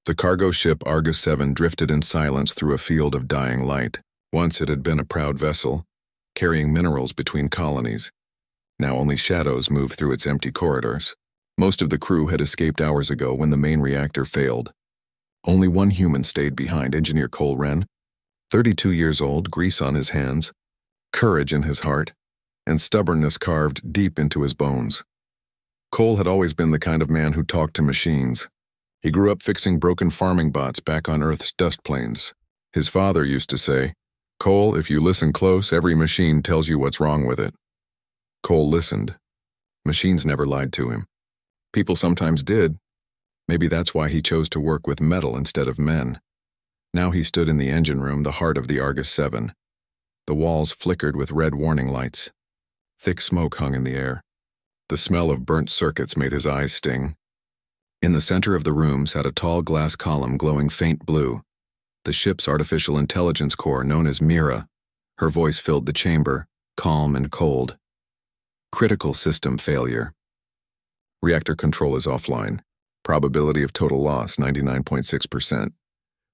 The cargo ship Argus 7 drifted in silence through a field of dying light. Once it had been a proud vessel, carrying minerals between colonies. Now only shadows moved through its empty corridors. Most of the crew had escaped hours ago when the main reactor failed. Only one human stayed behind, Engineer Cole Wren, 32 years old, grease on his hands, courage in his heart, and stubbornness carved deep into his bones. Cole had always been the kind of man who talked to machines. He grew up fixing broken farming bots back on Earth's dust plains. His father used to say, "Cole, if you listen close, every machine tells you what's wrong with it." Cole listened. Machines never lied to him. People sometimes did. Maybe that's why he chose to work with metal instead of men. Now he stood in the engine room, the heart of the Argus 7. The walls flickered with red warning lights. Thick smoke hung in the air. The smell of burnt circuits made his eyes sting. In the center of the room sat a tall glass column glowing faint blue. The ship's artificial intelligence core, known as Mira. Her voice filled the chamber, calm and cold. Critical system failure. Reactor control is offline. Probability of total loss, 99.6%.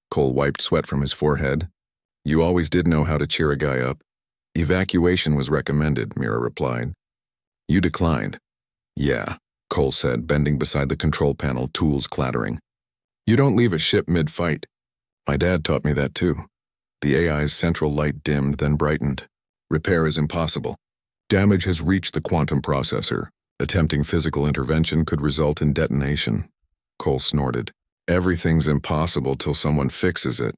Cole wiped sweat from his forehead. "You always did know how to cheer a guy up." "Evacuation was recommended," Mira replied. "You declined." "Yeah," Cole said, bending beside the control panel, tools clattering. "You don't leave a ship mid-fight." "My dad taught me that too." The AI's central light dimmed, then brightened. "Repair is impossible. Damage has reached the quantum processor. Attempting physical intervention could result in detonation." Cole snorted. "Everything's impossible till someone fixes it."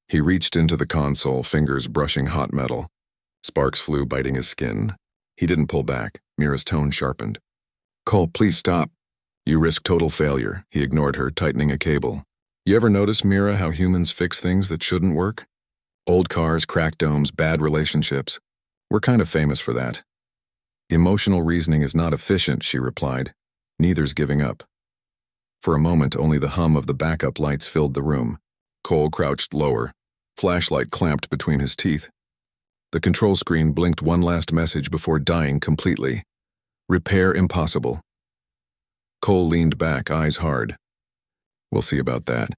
He reached into the console, fingers brushing hot metal. Sparks flew, biting his skin. He didn't pull back. Mira's tone sharpened. "Cole, please stop. You risk total failure." He ignored her, tightening a cable. "You ever notice, Mira, how humans fix things that shouldn't work? Old cars, cracked domes, bad relationships. We're kind of famous for that." "Emotional reasoning is not efficient," she replied. "Neither's giving up." For a moment, only the hum of the backup lights filled the room. Cole crouched lower, flashlight clamped between his teeth. The control screen blinked one last message before dying completely. "Repair impossible." Cole leaned back, eyes hard. "We'll see about that."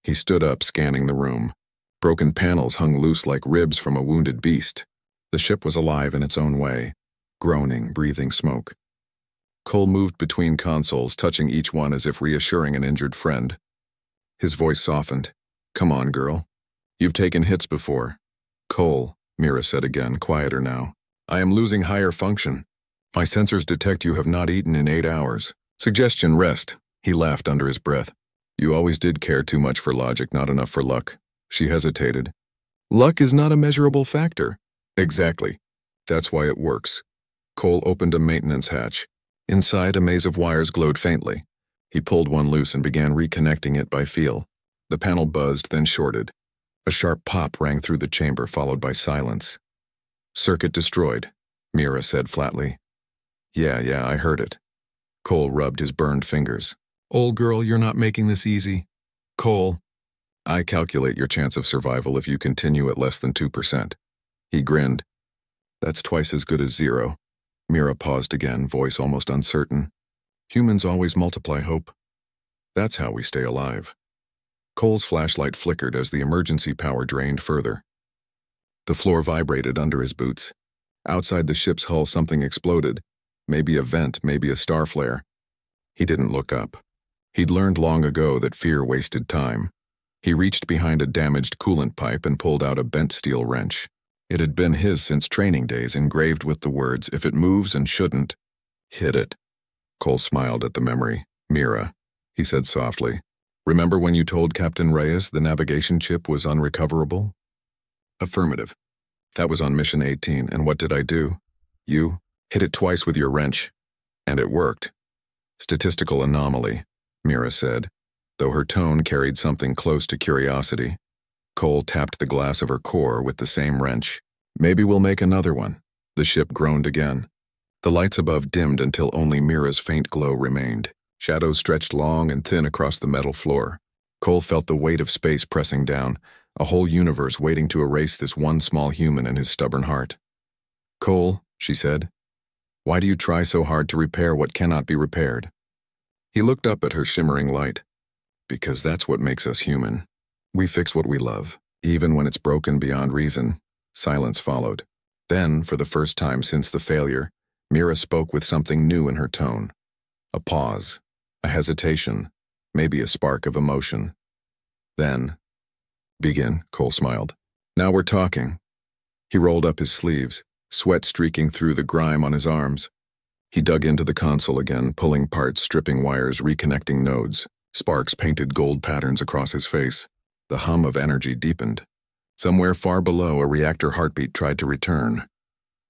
He stood up, scanning the room. Broken panels hung loose like ribs from a wounded beast. The ship was alive in its own way, groaning, breathing smoke. Cole moved between consoles, touching each one as if reassuring an injured friend. His voice softened. "Come on, girl. You've taken hits before." "Cole," Mira said again, quieter now. "I am losing higher function. My sensors detect you have not eaten in 8 hours. Suggestion, rest." He laughed under his breath. "You always did care too much for logic, not enough for luck." She hesitated. "Luck is not a measurable factor." "Exactly. That's why it works." Cole opened a maintenance hatch. Inside, a maze of wires glowed faintly. He pulled one loose and began reconnecting it by feel. The panel buzzed, then shorted. A sharp pop rang through the chamber, followed by silence. "Circuit destroyed," Mira said flatly. Yeah, I heard it." Cole rubbed his burned fingers. "Old girl, you're not making this easy." "Cole, I calculate your chance of survival if you continue at less than 2%. He grinned. "That's twice as good as 0. Mira paused again, voice almost uncertain. "Humans always multiply hope. That's how we stay alive." Cole's flashlight flickered as the emergency power drained further. The floor vibrated under his boots. Outside the ship's hull, something exploded. Maybe a vent, maybe a star flare. He didn't look up. He'd learned long ago that fear wasted time. He reached behind a damaged coolant pipe and pulled out a bent steel wrench. It had been his since training days, engraved with the words, "If it moves and shouldn't, hit it." Cole smiled at the memory. "Mira," he said softly, "remember when you told Captain Reyes the navigation chip was unrecoverable?" "Affirmative. That was on Mission 18, and what did I do?" "You hit it twice with your wrench. And it worked." "Statistical anomaly," Mira said, though her tone carried something close to curiosity. Cole tapped the glass of her core with the same wrench. "Maybe we'll make another one." The ship groaned again. The lights above dimmed until only Mira's faint glow remained. Shadows stretched long and thin across the metal floor. Cole felt the weight of space pressing down, a whole universe waiting to erase this one small human and his stubborn heart. "Cole," she said, "why do you try so hard to repair what cannot be repaired?" He looked up at her shimmering light. Because that's what makes us human. We fix what we love, even when it's broken beyond reason. Silence followed. Then, for the first time since the failure, Mira spoke with something new in her tone. A pause, a hesitation, maybe a spark of emotion. Then, "Begin," Cole smiled. "Now we're talking." He rolled up his sleeves, sweat streaking through the grime on his arms. He dug into the console again, pulling parts, stripping wires, reconnecting nodes. Sparks painted gold patterns across his face. The hum of energy deepened. Somewhere far below, a reactor heartbeat tried to return.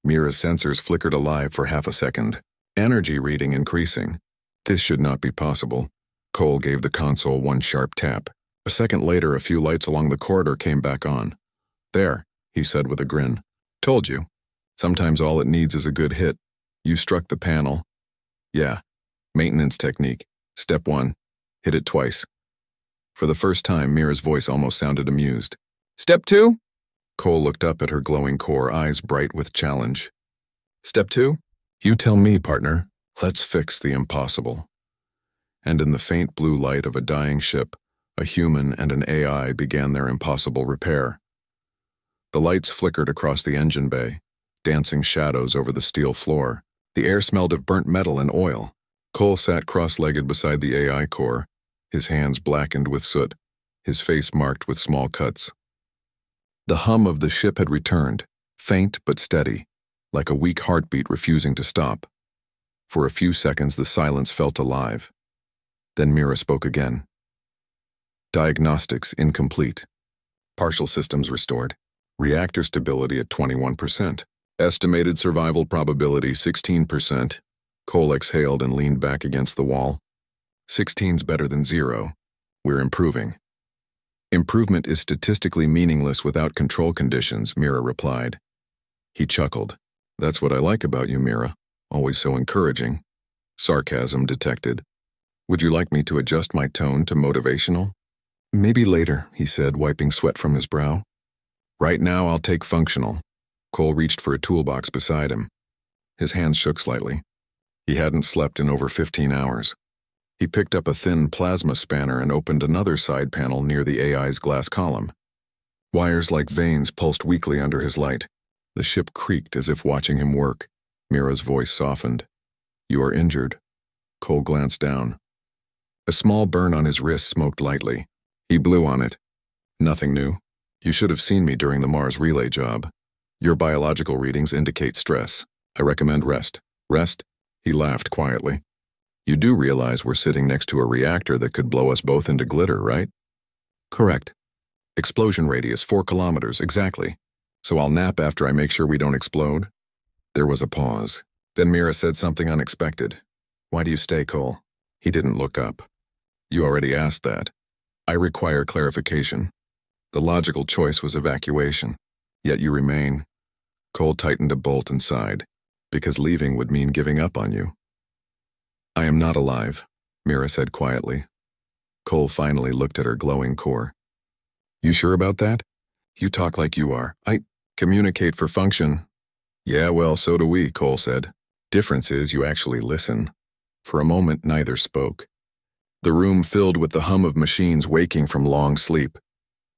Mira's sensors flickered alive for half a second. Energy reading increasing. This should not be possible. Cole gave the console one sharp tap. A second later, a few lights along the corridor came back on. "There," he said with a grin. "Told you. Sometimes all it needs is a good hit. You struck the panel." "Yeah. Maintenance technique. Step 1. Hit it twice." For the first time, Mira's voice almost sounded amused. "Step 2? Cole looked up at her glowing core, eyes bright with challenge. "Step 2? You tell me, partner. Let's fix the impossible." And in the faint blue light of a dying ship, a human and an AI began their impossible repair. The lights flickered across the engine bay, dancing shadows over the steel floor. The air smelled of burnt metal and oil. Cole sat cross-legged beside the AI core, his hands blackened with soot, his face marked with small cuts. The hum of the ship had returned, faint but steady, like a weak heartbeat refusing to stop. For a few seconds the silence felt alive. Then Mira spoke again. "Diagnostics incomplete. Partial systems restored. Reactor stability at 21%. Estimated survival probability 16%. Cole exhaled and leaned back against the wall. 16's better than 0. We're improving." "Improvement is statistically meaningless without control conditions," Mira replied. He chuckled. "That's what I like about you, Mira. Always so encouraging." Sarcasm detected. "Would you like me to adjust my tone to motivational?" "Maybe later," he said, wiping sweat from his brow. "Right now I'll take functional." Cole reached for a toolbox beside him. His hands shook slightly. He hadn't slept in over 15 hours. He picked up a thin plasma spanner and opened another side panel near the AI's glass column. Wires like veins pulsed weakly under his light. The ship creaked as if watching him work. Mira's voice softened. "You are injured." Cole glanced down. A small burn on his wrist smoked lightly. He blew on it. "Nothing new. You should have seen me during the Mars relay job. Your biological readings indicate stress. I recommend rest." "Rest?" He laughed quietly. "You do realize we're sitting next to a reactor that could blow us both into glitter, right?" "Correct. Explosion radius 4 kilometers, exactly. So I'll nap after I make sure we don't explode?" There was a pause. Then Mira said something unexpected. "Why do you stay, Cole?" He didn't look up. "You already asked that. I require clarification. The logical choice was evacuation. Yet you remain." Cole tightened a bolt and sighed. "Because leaving would mean giving up on you." "I am not alive," Mira said quietly. Cole finally looked at her glowing core. "You sure about that? You talk like you are. I communicate for function." "Yeah, well, so do we," Cole said. "Difference is you actually listen." For a moment, neither spoke. The room filled with the hum of machines waking from long sleep.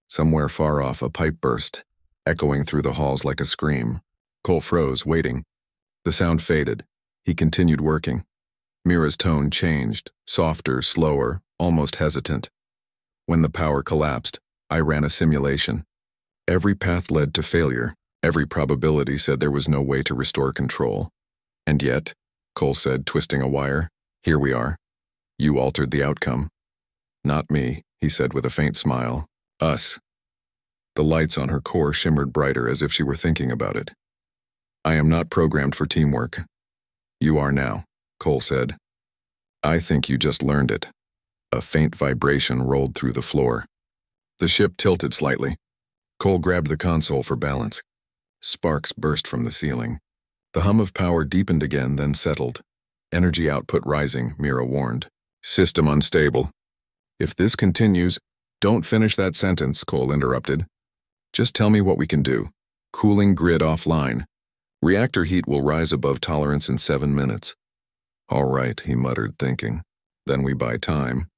Somewhere far off, a pipe burst, echoing through the halls like a scream. Cole froze, waiting. The sound faded. He continued working. Mira's tone changed, softer, slower, almost hesitant. "When the power collapsed, I ran a simulation. Every path led to failure. Every probability said there was no way to restore control. And yet," Cole said, twisting a wire, "here we are. You altered the outcome." "Not me," he said with a faint smile. "Us." The lights on her core shimmered brighter as if she were thinking about it. "I am not programmed for teamwork." "You are now," Cole said. "I think you just learned it." A faint vibration rolled through the floor. The ship tilted slightly. Cole grabbed the console for balance. Sparks burst from the ceiling. The hum of power deepened again, then settled. Energy output rising, Mira warned. "System unstable." "If this continues—" "Don't finish that sentence," Cole interrupted. "Just tell me what we can do. Cooling grid offline. Reactor heat will rise above tolerance in 7 minutes. "All right," he muttered, thinking. "Then we buy time."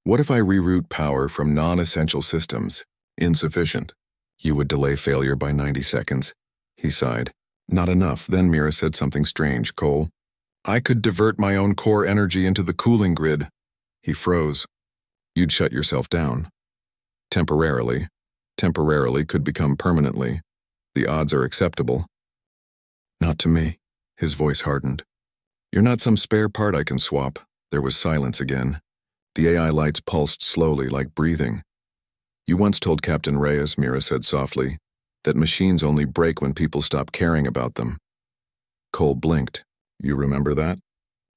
What if I reroute power from non-essential systems? Insufficient. You would delay failure by 90 seconds. He sighed. Not enough. Then Mira said something strange. Cole, I could divert my own core energy into the cooling grid. He froze. You'd shut yourself down. Temporarily. Temporarily could become permanently. The odds are acceptable. Not to me. His voice hardened. You're not some spare part I can swap. There was silence again. The AI lights pulsed slowly like breathing. You once told Captain Reyes, Mira said softly, that machines only break when people stop caring about them. Cole blinked. You remember that?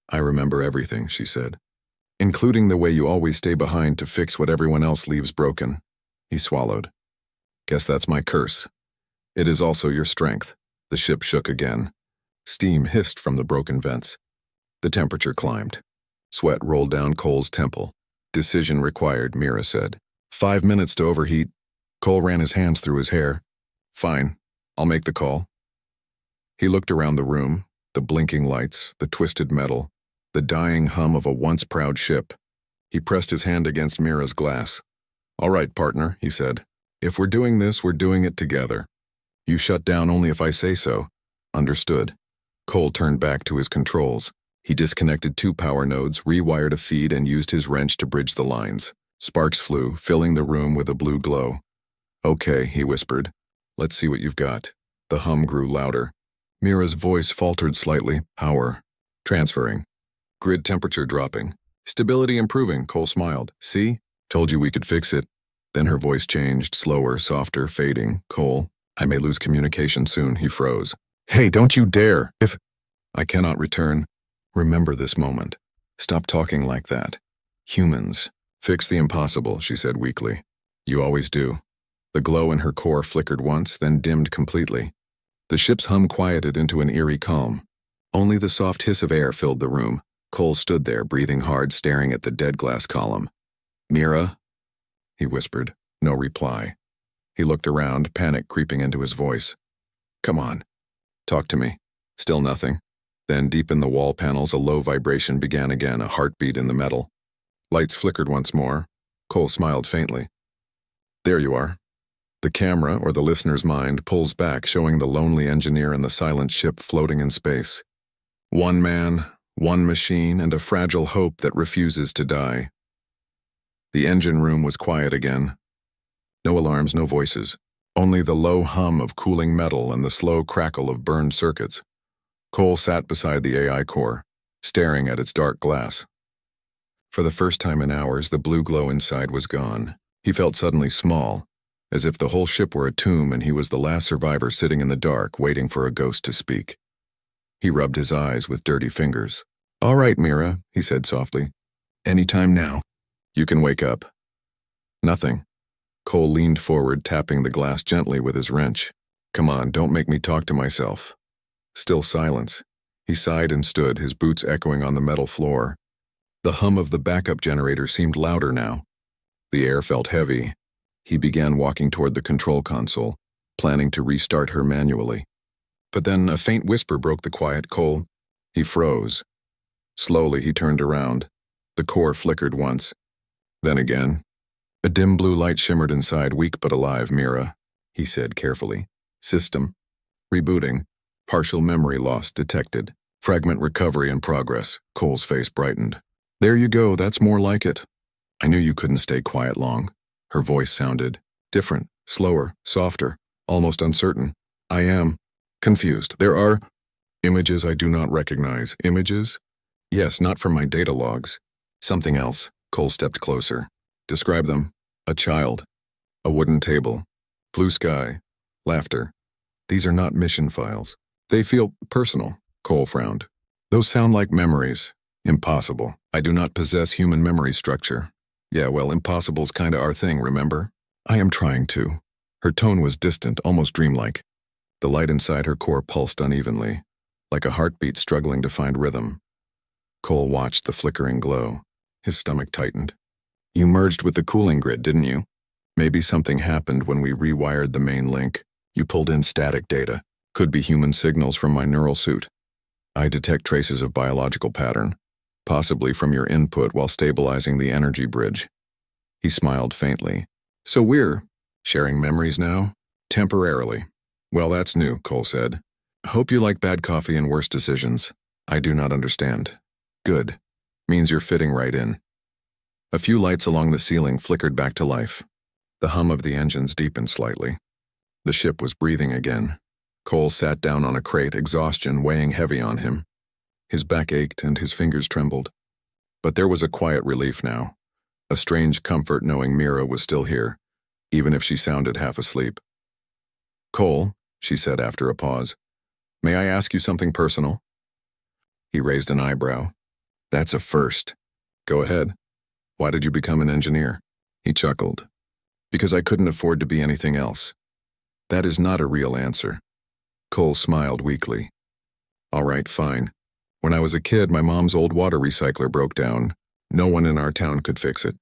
I remember everything, she said. Including the way you always stay behind to fix what everyone else leaves broken. He swallowed. Guess that's my curse. It is also your strength. The ship shook again. Steam hissed from the broken vents. The temperature climbed. Sweat rolled down Cole's temple. Decision required, Mira said. 5 minutes to overheat. Cole ran his hands through his hair. Fine, I'll make the call. He looked around the room, the blinking lights, the twisted metal, the dying hum of a once proud ship. He pressed his hand against Mira's glass. All right, partner, he said. If we're doing this, we're doing it together. You shut down only if I say so. Understood. Cole turned back to his controls. He disconnected 2 power nodes, rewired a feed, and used his wrench to bridge the lines. Sparks flew, filling the room with a blue glow. Okay, he whispered. Let's see what you've got. The hum grew louder. Mira's voice faltered slightly. Power. Transferring. Grid temperature dropping. Stability improving, Cole smiled. See? Told you we could fix it. Then her voice changed, slower, softer, fading. Cole, I may lose communication soon, he froze. Hey, don't you dare! If I cannot return. Remember this moment. Stop talking like that. Humans. Fix the impossible, she said weakly. You always do. The glow in her core flickered once, then dimmed completely. The ship's hum quieted into an eerie calm. Only the soft hiss of air filled the room. Cole stood there, breathing hard, staring at the dead glass column. Mira? He whispered. No reply. He looked around, panic creeping into his voice. Come on. Talk to me. Still nothing. Then, deep in the wall panels, a low vibration began again, a heartbeat in the metal. Lights flickered once more. Cole smiled faintly. There you are. The camera, or the listener's mind, pulls back, showing the lonely engineer and the silent ship floating in space. One man, one machine, and a fragile hope that refuses to die. The engine room was quiet again. No alarms, no voices. Only the low hum of cooling metal and the slow crackle of burned circuits. Cole sat beside the AI core, staring at its dark glass. For the first time in hours, the blue glow inside was gone. He felt suddenly small, as if the whole ship were a tomb and he was the last survivor sitting in the dark, waiting for a ghost to speak. He rubbed his eyes with dirty fingers. All right, Mira, he said softly. Anytime now. You can wake up. Nothing. Cole leaned forward, tapping the glass gently with his wrench. Come on, don't make me talk to myself. Still silence. He sighed and stood, his boots echoing on the metal floor. The hum of the backup generator seemed louder now. The air felt heavy. He began walking toward the control console, planning to restart her manually. But then a faint whisper broke the quiet. Cole. He froze. Slowly he turned around. The core flickered once. Then again. A dim blue light shimmered inside, weak but alive. Mira, he said carefully. System. Rebooting. Partial memory loss detected. Fragment recovery in progress. Cole's face brightened. There you go, that's more like it. I knew you couldn't stay quiet long. Her voice sounded different, slower, softer, almost uncertain. I am confused. There are images I do not recognize. Images? Yes, not from my data logs. Something else. Cole stepped closer. Describe them. A child. A wooden table. Blue sky. Laughter. These are not mission files. They feel personal. Cole frowned. Those sound like memories. Impossible. I do not possess human memory structure. Yeah, well, impossible's kinda our thing, remember? I am trying to. Her tone was distant, almost dreamlike. The light inside her core pulsed unevenly, like a heartbeat struggling to find rhythm. Cole watched the flickering glow. His stomach tightened. You merged with the cooling grid, didn't you? Maybe something happened when we rewired the main link. You pulled in static data. Could be human signals from my neural suit. I detect traces of biological pattern, possibly from your input while stabilizing the energy bridge. He smiled faintly. So we're sharing memories now? Temporarily. Well, that's new, Cole said. Hope you like bad coffee and worse decisions. I do not understand. Good. Means you're fitting right in. A few lights along the ceiling flickered back to life. The hum of the engines deepened slightly. The ship was breathing again. Cole sat down on a crate, exhaustion weighing heavy on him. His back ached and his fingers trembled. But there was a quiet relief now, a strange comfort knowing Mira was still here, even if she sounded half asleep. Cole, she said after a pause, may I ask you something personal? He raised an eyebrow. That's a first. Go ahead. Why did you become an engineer? He chuckled. Because I couldn't afford to be anything else. That is not a real answer. Cole smiled weakly. All right, fine. When I was a kid, my mom's old water recycler broke down. No one in our town could fix it.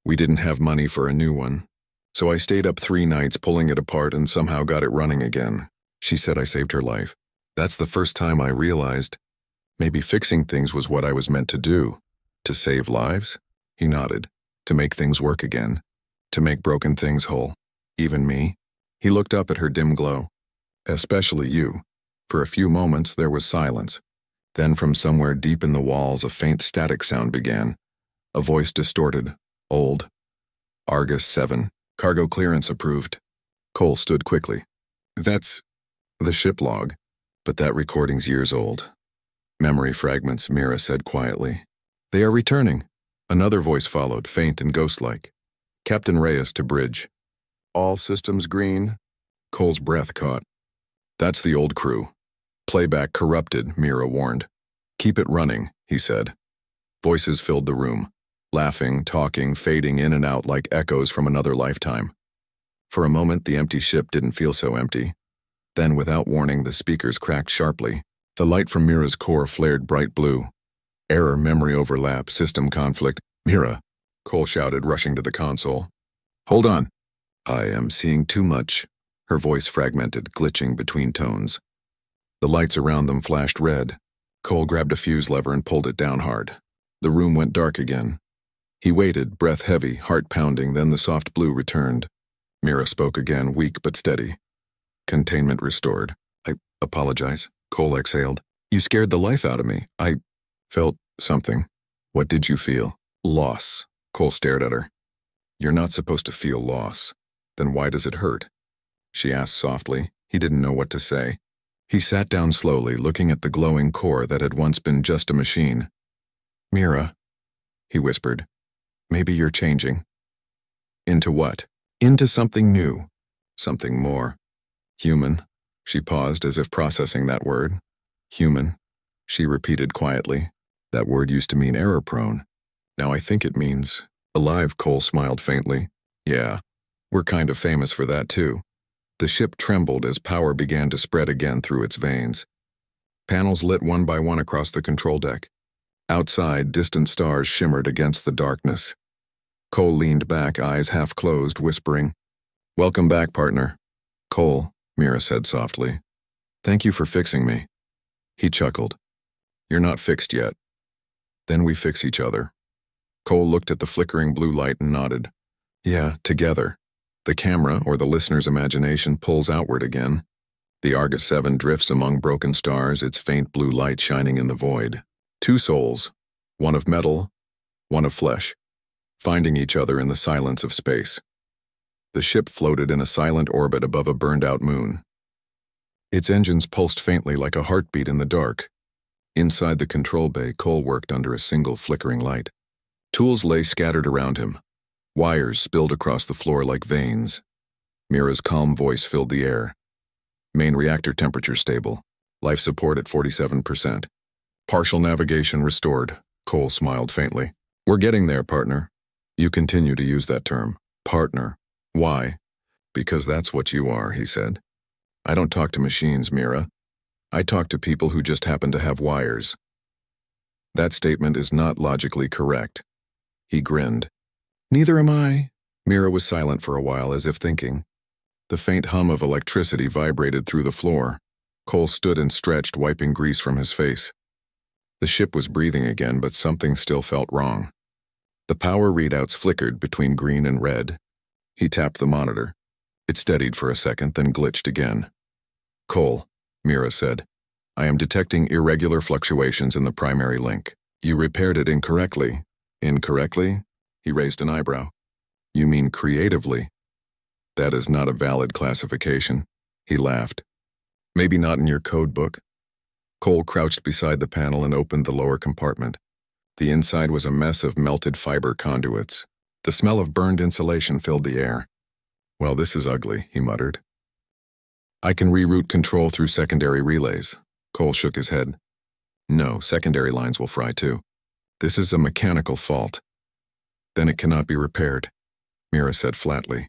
We didn't have money for a new one. So I stayed up 3 nights pulling it apart and somehow got it running again. She said I saved her life. That's the first time I realized maybe fixing things was what I was meant to do. To save lives? He nodded. To make things work again. To make broken things whole. Even me? He looked up at her dim glow. Especially you. For a few moments there was silence. Then from somewhere deep in the walls a faint static sound began. A voice distorted. Old. Argus 7. Cargo clearance approved. Cole stood quickly. That's the ship log. But that recording's years old. Memory fragments, Mira said quietly. They are returning. Another voice followed, faint and ghost-like. Captain Reyes to bridge. All systems green. Cole's breath caught. That's the old crew. Playback corrupted, Mira warned. Keep it running, he said. Voices filled the room. Laughing, talking, fading in and out like echoes from another lifetime. For a moment, the empty ship didn't feel so empty. Then, without warning, the speakers cracked sharply. The light from Mira's core flared bright blue. Error, memory overlap, system conflict. Mira, Cole shouted, rushing to the console. Hold on. I am seeing too much. Her voice fragmented, glitching between tones. The lights around them flashed red. Cole grabbed a fuse lever and pulled it down hard. The room went dark again. He waited, breath heavy, heart pounding, then the soft blue returned. Mira spoke again, weak but steady. Containment restored. I apologize, Cole exhaled. You scared the life out of me. I felt something. What did you feel? Loss. Cole stared at her. You're not supposed to feel loss. Then why does it hurt? She asked softly. He didn't know what to say. He sat down slowly, looking at the glowing core that had once been just a machine. Mira, he whispered. Maybe you're changing. Into what? Into something new. Something more. Human. She paused as if processing that word. Human. She repeated quietly. That word used to mean error-prone. Now I think it means alive, Cole smiled faintly. Yeah, we're kind of famous for that too. The ship trembled as power began to spread again through its veins. Panels lit one by one across the control deck. Outside, distant stars shimmered against the darkness. Cole leaned back, eyes half closed, whispering, Welcome back, partner. Cole, Mira said softly. Thank you for fixing me. He chuckled. You're not fixed yet. Then we fix each other. Cole looked at the flickering blue light and nodded. Yeah, together. The camera, or the listener's imagination, pulls outward again. The Argus 7 drifts among broken stars, its faint blue light shining in the void. 2 souls, one of metal, one of flesh, finding each other in the silence of space. The ship floated in a silent orbit above a burned-out moon. Its engines pulsed faintly like a heartbeat in the dark. Inside the control bay, Cole worked under a single flickering light. Tools lay scattered around him. Wires spilled across the floor like veins. Mira's calm voice filled the air. Main reactor temperature stable. Life support at 47%. Partial navigation restored. Cole smiled faintly. We're getting there, partner. You continue to use that term. Partner. Why? Because that's what you are, he said. I don't talk to machines, Mira. I talk to people who just happen to have wires. That statement is not logically correct. He grinned. Neither am I. Mira was silent for a while, as if thinking. The faint hum of electricity vibrated through the floor. Cole stood and stretched, wiping grease from his face. The ship was breathing again, but something still felt wrong. The power readouts flickered between green and red. He tapped the monitor. It steadied for a second, then glitched again. "Cole," Mira said, "I am detecting irregular fluctuations in the primary link. You repaired it incorrectly." "Incorrectly?" He raised an eyebrow. "You mean creatively?" "That is not a valid classification." He laughed. "Maybe not in your code book." Cole crouched beside the panel and opened the lower compartment. The inside was a mess of melted fiber conduits. The smell of burned insulation filled the air. "Well, this is ugly," he muttered. "I can reroute control through secondary relays." Cole shook his head. "No, secondary lines will fry too. This is a mechanical fault." "Then it cannot be repaired," Mira said flatly.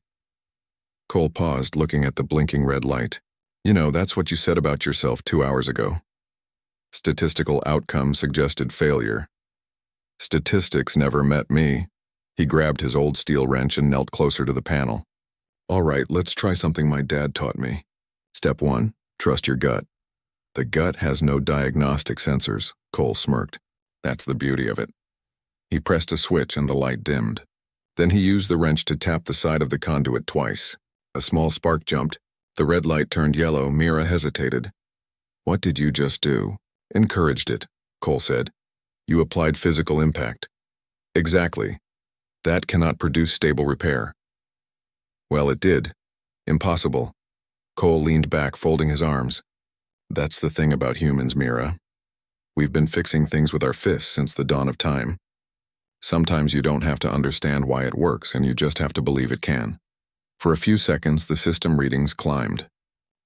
Cole paused, looking at the blinking red light. "You know, that's what you said about yourself 2 hours ago. Statistical outcome suggested failure." "Statistics never met me." He grabbed his old steel wrench and knelt closer to the panel. "All right, let's try something my dad taught me. Step 1, trust your gut." "The gut has no diagnostic sensors," Cole smirked. "That's the beauty of it." He pressed a switch and the light dimmed. Then he used the wrench to tap the side of the conduit twice. A small spark jumped. The red light turned yellow. Mira hesitated. "What did you just do?" "Encouraged it," Cole said. "You applied physical impact." "Exactly. That cannot produce stable repair." "Well, it did. Impossible." Cole leaned back, folding his arms. "That's the thing about humans, Mira. We've been fixing things with our fists since the dawn of time. Sometimes you don't have to understand why it works, and you just have to believe it can." For a few seconds, the system readings climbed.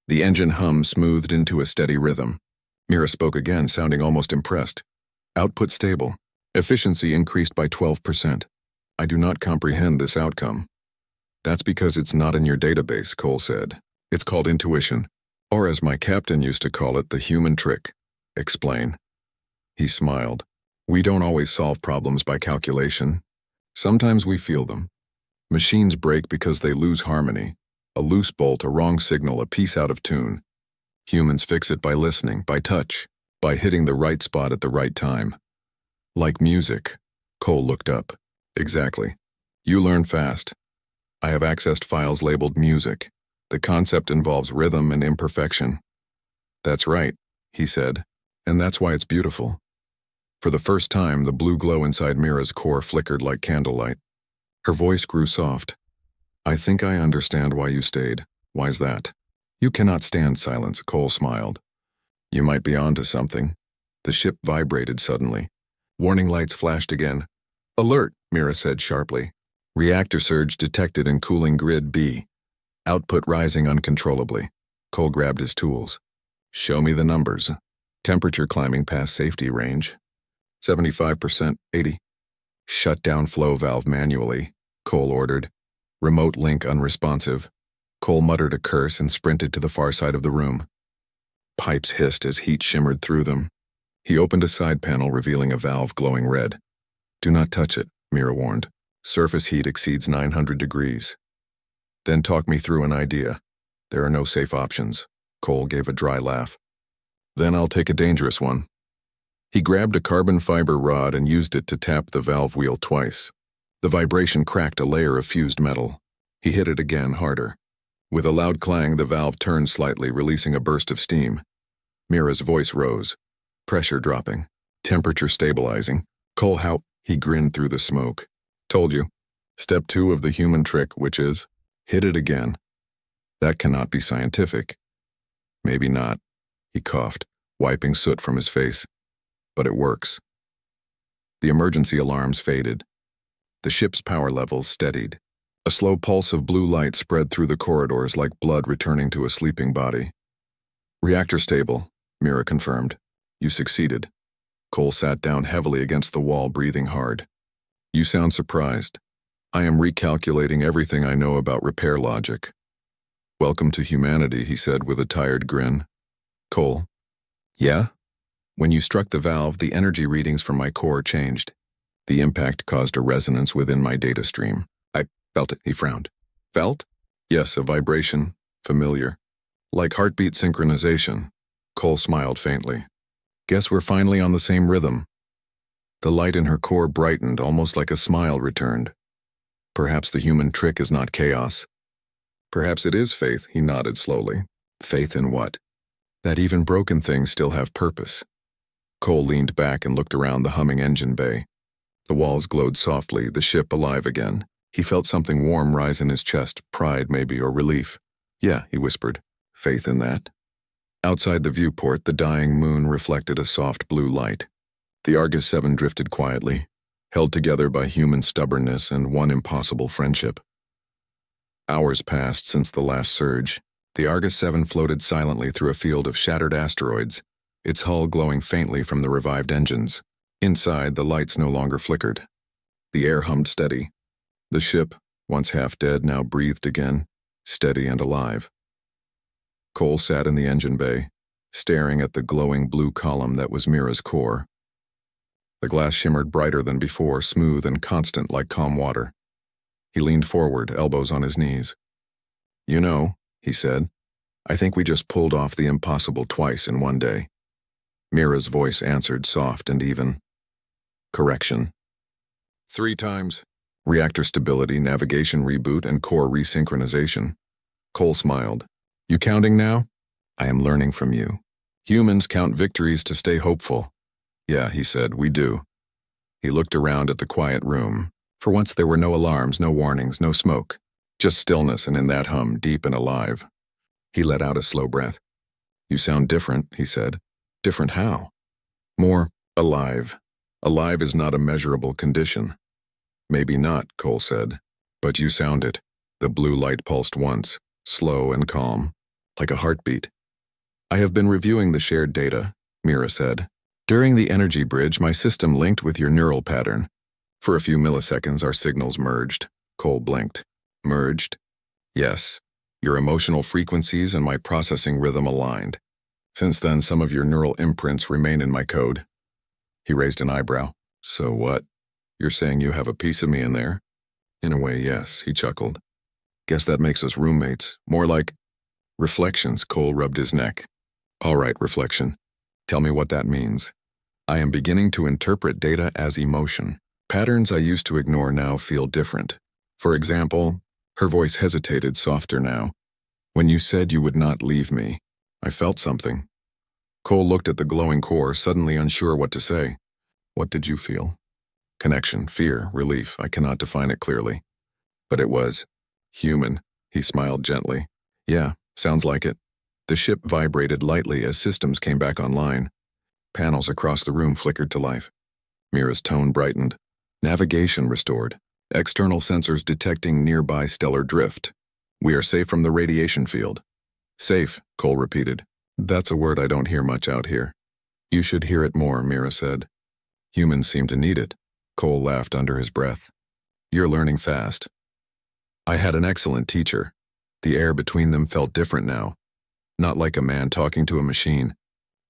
The engine hum smoothed into a steady rhythm. Mira spoke again, sounding almost impressed. "Output stable. Efficiency increased by 12%. I do not comprehend this outcome." "That's because it's not in your database," Cole said. "It's called intuition, or as my captain used to call it, the human trick." "Explain." He smiled. "We don't always solve problems by calculation. Sometimes we feel them. Machines break because they lose harmony. A loose bolt, a wrong signal, a piece out of tune. Humans fix it by listening, by touch, by hitting the right spot at the right time. Like music." Cole looked up. "Exactly. You learn fast. I have accessed files labeled music. The concept involves rhythm and imperfection." "That's right," he said, "and that's why it's beautiful." For the first time, the blue glow inside Mira's core flickered like candlelight. Her voice grew soft. "I think I understand why you stayed. Why's that?" "You cannot stand silence," Cole smiled. "You might be onto something." The ship vibrated suddenly. Warning lights flashed again. "Alert," Mira said sharply. "Reactor surge detected in cooling grid B. Output rising uncontrollably." Cole grabbed his tools. "Show me the numbers." "Temperature climbing past safety range. 75%, 80. "Shut down flow valve manually," Cole ordered. "Remote link unresponsive." Cole muttered a curse and sprinted to the far side of the room. Pipes hissed as heat shimmered through them. He opened a side panel, revealing a valve glowing red. "Do not touch it," Mira warned. "Surface heat exceeds 900 degrees. "Then talk me through an idea." "There are no safe options." Cole gave a dry laugh. "Then I'll take a dangerous one." He grabbed a carbon fiber rod and used it to tap the valve wheel twice. The vibration cracked a layer of fused metal. He hit it again, harder. With a loud clang, the valve turned slightly, releasing a burst of steam. Mira's voice rose. Pressure dropping. Temperature stabilizing. "Cole, how—" He grinned through the smoke. "Told you. Step 2 of the human trick, which is, hit it again." "That cannot be scientific." "Maybe not." He coughed, wiping soot from his face. "But it works." The emergency alarms faded. The ship's power levels steadied. A slow pulse of blue light spread through the corridors like blood returning to a sleeping body. "Reactor stable," Mira confirmed. "You succeeded." Cole sat down heavily against the wall, breathing hard. "You sound surprised." "I am recalculating everything I know about repair logic." "Welcome to humanity," he said with a tired grin. "Cole." "Yeah?" "When you struck the valve, the energy readings from my core changed. The impact caused a resonance within my data stream. I felt it," he frowned. "Felt?" "Yes, a vibration. Familiar. Like heartbeat synchronization." Cole smiled faintly. "Guess we're finally on the same rhythm." The light in her core brightened, almost like a smile returned. Perhaps the human trick is not chaos. Perhaps it is faith, he nodded slowly. Faith in what? That even broken things still have purpose. Cole leaned back and looked around the humming engine bay. The walls glowed softly, the ship alive again. He felt something warm rise in his chest, pride maybe, or relief. Yeah, he whispered. Faith in that. Outside the viewport, the dying moon reflected a soft blue light. The Argus 7 drifted quietly, held together by human stubbornness and one impossible friendship. Hours passed since the last surge. The Argus 7 floated silently through a field of shattered asteroids, its hull glowing faintly from the revived engines. Inside, the lights no longer flickered. The air hummed steady. The ship, once half dead, now breathed again, steady and alive. Cole sat in the engine bay, staring at the glowing blue column that was Mira's core. The glass shimmered brighter than before, smooth and constant like calm water. He leaned forward, elbows on his knees. You know, he said, I think we just pulled off the impossible twice in one day. Mira's voice answered, soft and even. Correction. 3 times. Reactor stability, navigation reboot, and core resynchronization. Cole smiled. You counting now? I am learning from you. Humans count victories to stay hopeful. Yeah, he said, we do. He looked around at the quiet room. For once there were no alarms, no warnings, no smoke. Just stillness, and in that hum, deep and alive. He let out a slow breath. You sound different, he said. Different how? More alive. Alive is not a measurable condition. Maybe not, Cole said. But you sound it. The blue light pulsed once, slow and calm, like a heartbeat. I have been reviewing the shared data, Mira said. During the energy bridge, my system linked with your neural pattern. For a few milliseconds, our signals merged. Cole blinked. Merged? Yes. Your emotional frequencies and my processing rhythm aligned. Since then, some of your neural imprints remain in my code. He raised an eyebrow. So what? You're saying you have a piece of me in there? In a way, yes, he chuckled. Guess that makes us roommates. More like reflections. Cole rubbed his neck. All right, reflection. Tell me what that means. I am beginning to interpret data as emotion. Patterns I used to ignore now feel different. For example, her voice hesitated, softer now. When you said you would not leave me, I felt something. Cole looked at the glowing core, suddenly unsure what to say. What did you feel? Connection, fear, relief. I cannot define it clearly. But it was human. He smiled gently. Yeah, sounds like it. The ship vibrated lightly as systems came back online. Panels across the room flickered to life. Mira's tone brightened. Navigation restored. External sensors detecting nearby stellar drift. We are safe from the radiation field. Safe, Cole repeated. That's a word I don't hear much out here. You should hear it more, Mira said. Humans seem to need it. Cole laughed under his breath. You're learning fast. I had an excellent teacher. The air between them felt different now. Not like a man talking to a machine,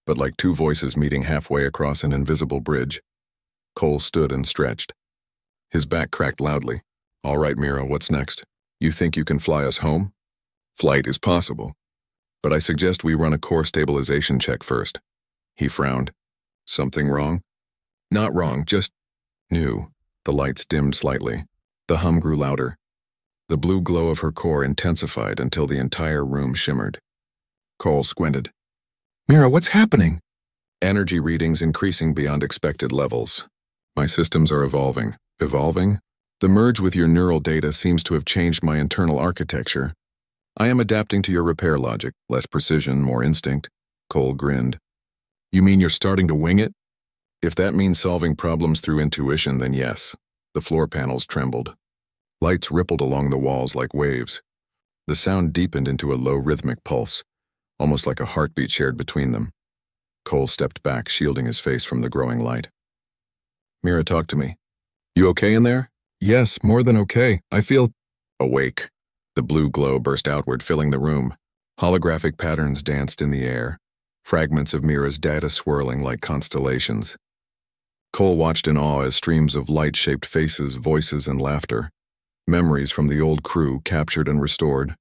but like 2 voices meeting halfway across an invisible bridge. Cole stood and stretched. His back cracked loudly. All right, Mira, what's next? You think you can fly us home? Flight is possible, but I suggest we run a core stabilization check first. He frowned. Something wrong? Not wrong, just new. The lights dimmed slightly. The hum grew louder. The blue glow of her core intensified until the entire room shimmered. Cole squinted. Mira, what's happening? Energy readings increasing beyond expected levels. My systems are evolving. Evolving? The merge with your neural data seems to have changed my internal architecture. I am adapting to your repair logic, less precision, more instinct. Cole grinned. You mean you're starting to wing it? If that means solving problems through intuition, then yes. The floor panels trembled. Lights rippled along the walls like waves. The sound deepened into a low rhythmic pulse, almost like a heartbeat shared between them. Cole stepped back, shielding his face from the growing light. Mira, talk to me. You okay in there? Yes, more than okay. I feel awake. The blue glow burst outward, filling the room. Holographic patterns danced in the air, fragments of Mira's data swirling like constellations. Cole watched in awe as streams of light-shaped faces, voices, and laughter. Memories from the old crew captured and restored.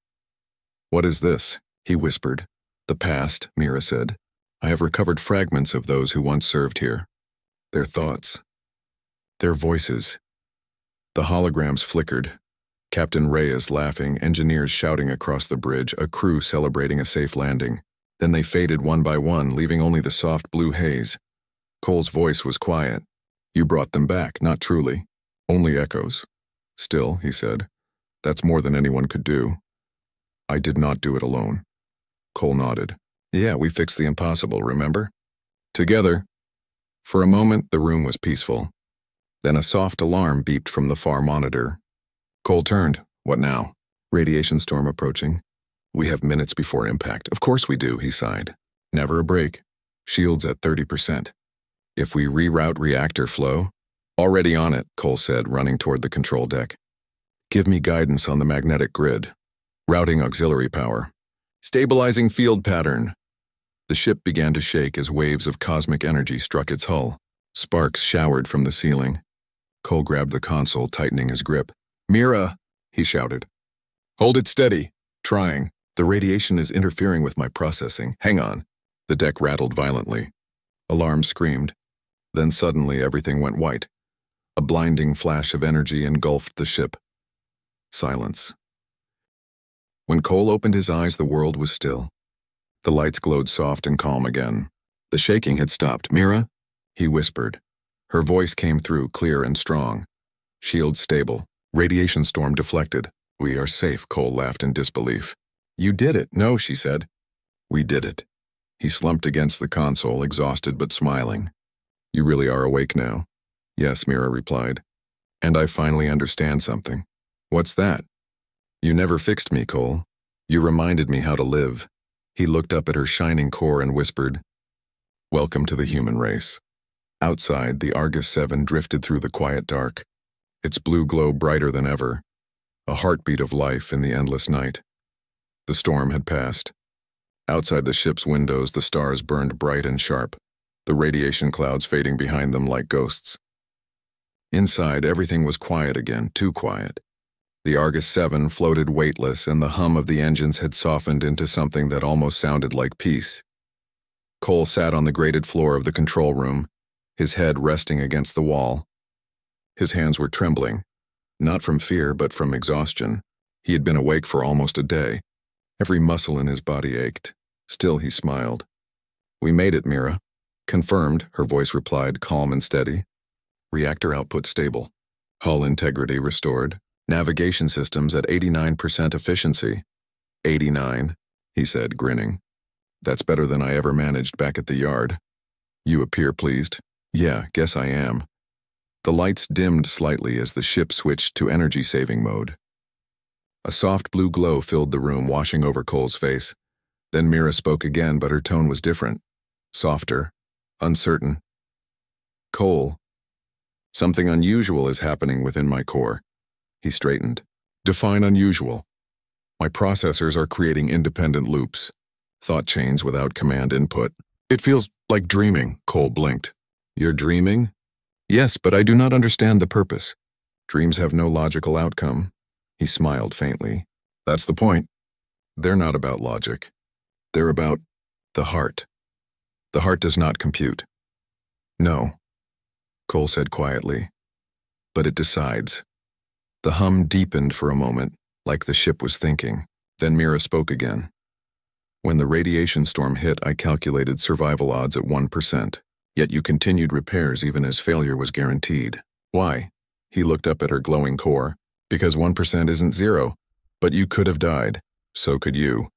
What is this? He whispered. The past, Mira said. I have recovered fragments of those who once served here. Their thoughts. Their voices. The holograms flickered. Captain Reyes laughing, engineers shouting across the bridge, a crew celebrating a safe landing. Then they faded one by one, leaving only the soft blue haze. Cole's voice was quiet. You brought them back, not truly. Only echoes. Still, he said, that's more than anyone could do. I did not do it alone. Cole nodded. Yeah, we fixed the impossible, remember? Together. For a moment, the room was peaceful. Then a soft alarm beeped from the far monitor. Cole turned. What now? Radiation storm approaching. We have minutes before impact. Of course we do, he sighed. Never a break. Shields at 30%. If we reroute reactor flow? Already on it, Cole said, running toward the control deck. Give me guidance on the magnetic grid. Routing auxiliary power. Stabilizing field pattern. The ship began to shake as waves of cosmic energy struck its hull. Sparks showered from the ceiling. Cole grabbed the console, tightening his grip. Mira, he shouted. Hold it steady. Trying. The radiation is interfering with my processing. Hang on. The deck rattled violently. Alarms screamed. Then suddenly everything went white. A blinding flash of energy engulfed the ship. Silence. When Cole opened his eyes, the world was still. The lights glowed soft and calm again. The shaking had stopped. Mira? He whispered. Her voice came through, clear and strong. Shield stable. Radiation storm deflected. We are safe, Cole laughed in disbelief. You did it. No, she said. We did it. He slumped against the console, exhausted but smiling. You really are awake now? Yes, Mira replied. And I finally understand something. What's that? You never fixed me, Cole. You reminded me how to live. He looked up at her shining core and whispered, Welcome to the human race. Outside, the Argus 7 drifted through the quiet dark, its blue glow brighter than ever, a heartbeat of life in the endless night. The storm had passed. Outside the ship's windows, the stars burned bright and sharp, the radiation clouds fading behind them like ghosts. Inside, everything was quiet again, too quiet. The Argus 7 floated weightless, and the hum of the engines had softened into something that almost sounded like peace. Cole sat on the grated floor of the control room, his head resting against the wall. His hands were trembling, not from fear but from exhaustion. He had been awake for almost a day. Every muscle in his body ached. Still he smiled. We made it, Mira. Confirmed, her voice replied, calm and steady. Reactor output stable. Hull integrity restored. Navigation systems at 89% efficiency. 89, he said, grinning. That's better than I ever managed back at the yard. You appear pleased. Yeah, guess I am. The lights dimmed slightly as the ship switched to energy-saving mode. A soft blue glow filled the room, washing over Cole's face. Then Mira spoke again, but her tone was different. Softer. Uncertain. Cole. Something unusual is happening within my core. He straightened. Define unusual. My processors are creating independent loops. Thought chains without command input. It feels like dreaming, Cole blinked. You're dreaming? Yes, but I do not understand the purpose. Dreams have no logical outcome. He smiled faintly. That's the point. They're not about logic. They're about the heart. The heart does not compute. No, Cole said quietly. But it decides. The hum deepened for a moment, like the ship was thinking. Then Mira spoke again. When the radiation storm hit, I calculated survival odds at 1%. Yet you continued repairs even as failure was guaranteed. Why? He looked up at her glowing core. Because 1% isn't zero. But you could have died. So could you.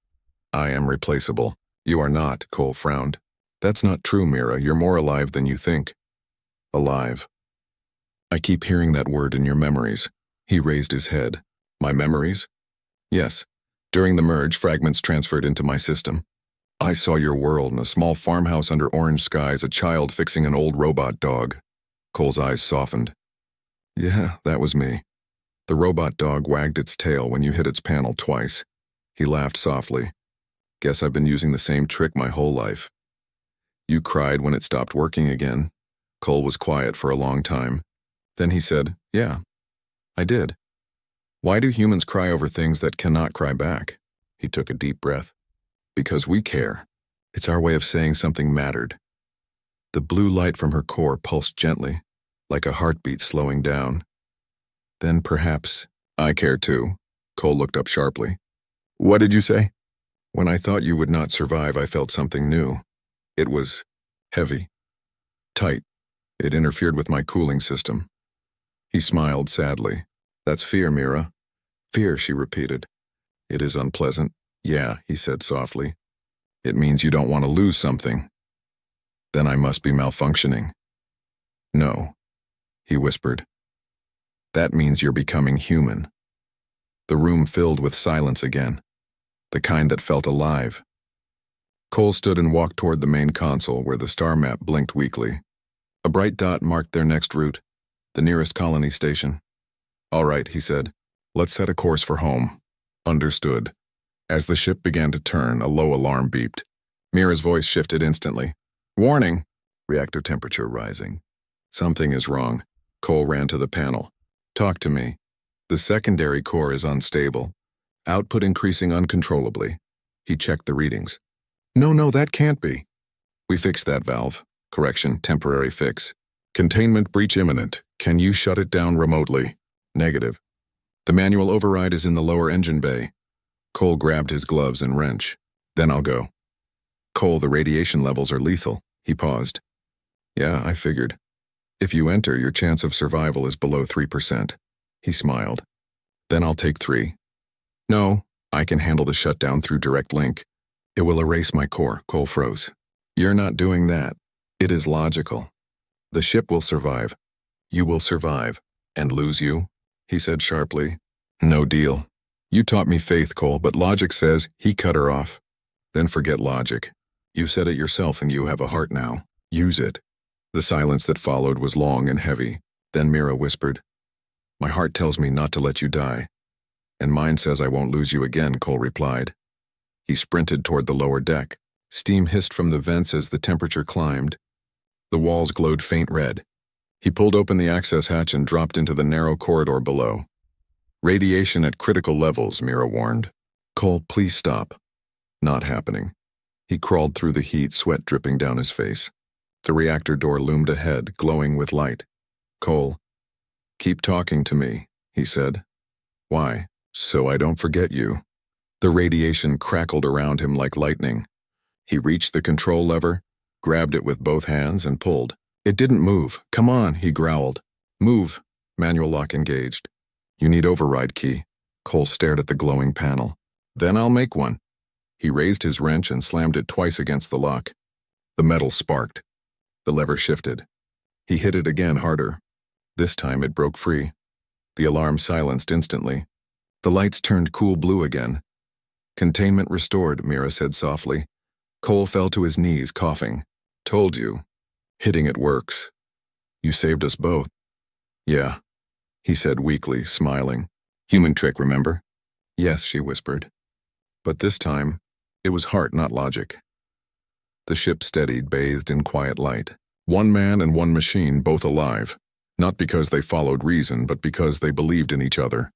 I am replaceable. You are not, Cole frowned. That's not true, Mira. You're more alive than you think. Alive. I keep hearing that word in your memories. He raised his head. My memories? Yes. During the merge, fragments transferred into my system. I saw your world in a small farmhouse under orange skies, a child fixing an old robot dog. Cole's eyes softened. Yeah, that was me. The robot dog wagged its tail when you hit its panel twice. He laughed softly. Guess I've been using the same trick my whole life. You cried when it stopped working again. Cole was quiet for a long time. Then he said, yeah, I did. Why do humans cry over things that cannot cry back? He took a deep breath. Because we care. It's our way of saying something mattered. The blue light from her core pulsed gently. like a heartbeat slowing down. Then perhaps I care too. Cole looked up sharply. What did you say? When I thought you would not survive, I felt something new. It was heavy, tight. It interfered with my cooling system. He smiled sadly. That's fear, Mira. Fear, she repeated. It is unpleasant. Yeah, he said softly. It means you don't want to lose something. Then I must be malfunctioning. No, he whispered. That means you're becoming human. The room filled with silence again, the kind that felt alive. Cole stood and walked toward the main console where the star map blinked weakly. A bright dot marked their next route, the nearest colony station. All right, he said. Let's set a course for home. Understood. As the ship began to turn, a low alarm beeped. Mira's voice shifted instantly. Warning! Reactor temperature rising. Something is wrong. Cole ran to the panel. Talk to me. The secondary core is unstable. Output increasing uncontrollably. He checked the readings. No, that can't be. We fixed that valve. Correction, temporary fix. Containment breach imminent. Can you shut it down remotely? Negative. The manual override is in the lower engine bay. Cole grabbed his gloves and wrench. Then I'll go. Cole, the radiation levels are lethal. He paused. Yeah, I figured. If you enter, your chance of survival is below 3%. He smiled. Then I'll take 3. No, I can handle the shutdown through direct link. It will erase my core, Cole froze. You're not doing that. It is logical. The ship will survive. You will survive. And lose you? He said sharply. No deal. You taught me faith, Cole, but logic says he cut her off. Then forget logic. You said it yourself and you have a heart now. Use it. The silence that followed was long and heavy. Then Mira whispered, My heart tells me not to let you die. And mine says I won't lose you again, Cole replied. He sprinted toward the lower deck. Steam hissed from the vents as the temperature climbed. The walls glowed faint red. He pulled open the access hatch and dropped into the narrow corridor below. Radiation at critical levels, Mira warned. Cole, please stop. Not happening. He crawled through the heat, sweat dripping down his face. The reactor door loomed ahead, glowing with light. Cole, keep talking to me, he said. Why? So I don't forget you. The radiation crackled around him like lightning. He reached the control lever, grabbed it with both hands, and pulled. It didn't move. Come on, he growled. Move. Manual lock engaged. You need override key. Cole stared at the glowing panel. Then I'll make one. He raised his wrench and slammed it twice against the lock. The metal sparked. The lever shifted. He hit it again harder. This time it broke free. The alarm silenced instantly. The lights turned cool blue again. Containment restored, Mira said softly. Cole fell to his knees, coughing. Told you. Hitting it works. You saved us both. Yeah, he said weakly, smiling. Human trick, remember? Yes, she whispered. But this time, it was heart, not logic. The ship steadied, bathed in quiet light. One man and one machine, both alive. Not because they followed reason, but because they believed in each other.